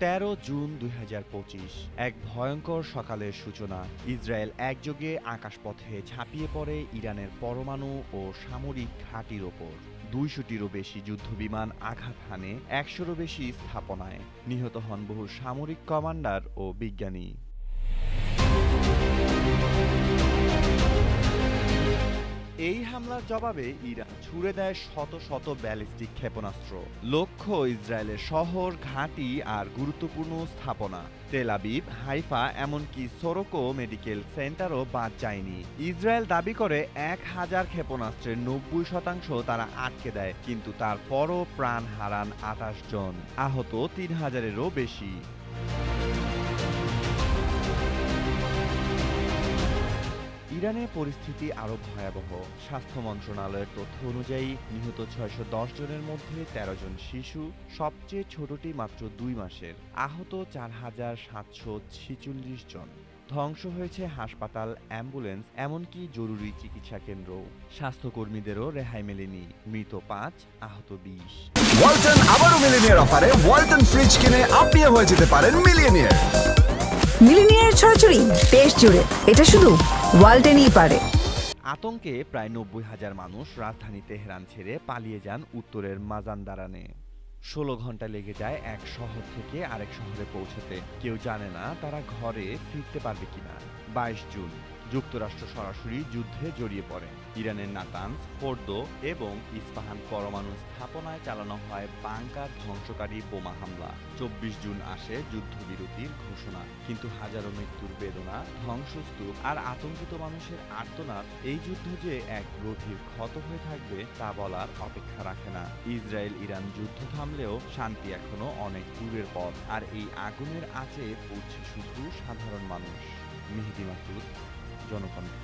13 June 2025 এক ভয়ঙ্কর সকালের সূচনা। ইসরায়েল একযোগে আকাশপথে ঝাঁপিয়ে পড়ে ইরানের পরমাণু ও সামরিক ঘাঁটির ওপর। 200টিরও বেশি যুদ্ধবিমান আঘাত হানে 100'রও বেশি স্থাপনায়। নিহত হন বহু সামরিক কমান্ডার ও বিজ্ঞানী। এই হামলার জবাবে ইরান ছুড়ে দেয় শত শত ব্যালিস্টিক ক্ষেপণাস্ত্র। লক্ষ্য ইসরায়েলের শহর, ঘাঁটি আর গুরুত্বপূর্ণ স্থাপনা। তেল আবিব, হাইফা এমনকি সোরোকো মেডিকেল সেন্টারও বাদ যায়নি। ইসরায়েল দাবি করে 1000 ক্ষেপণাস্ত্রের 90% তারা আটকে দেয়, কিন্তু তারপরও প্রাণ হারান 28 জন, আহত 3000-এরও বেশি। ইরানে পরিস্থিতি আরও ভয়াবহ। স্বাস্থ্য মন্ত্রণালয়ের তথ্য অনুযায়ী নিহত 610 জনের মধ্যে 13 জন শিশু, সবচেয়ে ছোটটি মাত্র 2 মাসের। আহত 4746 জন। ধ্বংস হয়েছে হাসপাতাল, অ্যাম্বুলেন্স, এমনকি জরুরি চিকিৎসা কেন্দ্র। স্বাস্থ্যকর্মীদেরও রেহাই মেলেনি। মৃত 5, আহত 20। ওয়ালটন আবারও মিলিনিয়ার অফারে ওয়ালটন ফ্রিজ কিনে আপনিও হয়ে যেতে পারেন মিলিয়নিয়ার। মিলিনিয়ার ছড়াছড়ি দেশ জুড়ে, এটা শুধু ওয়ালটেনই পারে। আতঙ্কে প্রায় 90,000 মানুষ রাজধানী তেহরান ছেড়ে পালিয়ে যান উত্তরের মাজানদারানে। 16 ঘন্টা লেগে যায় এক শহর থেকে আরেক শহরে পৌঁছতে। কেউ জানে না তারা ঘরে ফিরতে পারবে কিনা। 22 জুন যুক্তরাষ্ট্র সরাসরি যুদ্ধে জড়িয়ে পড়ে। ইরানের নাতানজ, ফোর্দো এবং ইস্পাহান পরমাণু স্থাপনায় চালানো হয় বাংকার ধ্বংসকারী বোমা হামলা। 24 জুন আসে যুদ্ধবিরতির ঘোষণা, কিন্তু হাজারো মৃত্যুর বেদনা, ধ্বংসস্তূপ আর আতঙ্কিত মানুষের আর্তনাদ এই যুদ্ধ যে এক গভীর ক্ষত হয়ে থাকবে তা বলার অপেক্ষা রাখে না। ইসরায়েল ইরান যুদ্ধ থামলেও শান্তি এখনো অনেক দূরের পথ, আর এই আগুনের আঁচে পড়ছে শুধু সাধারণ মানুষ। মেহেদী মাসুদ, জনকণ্ঠ।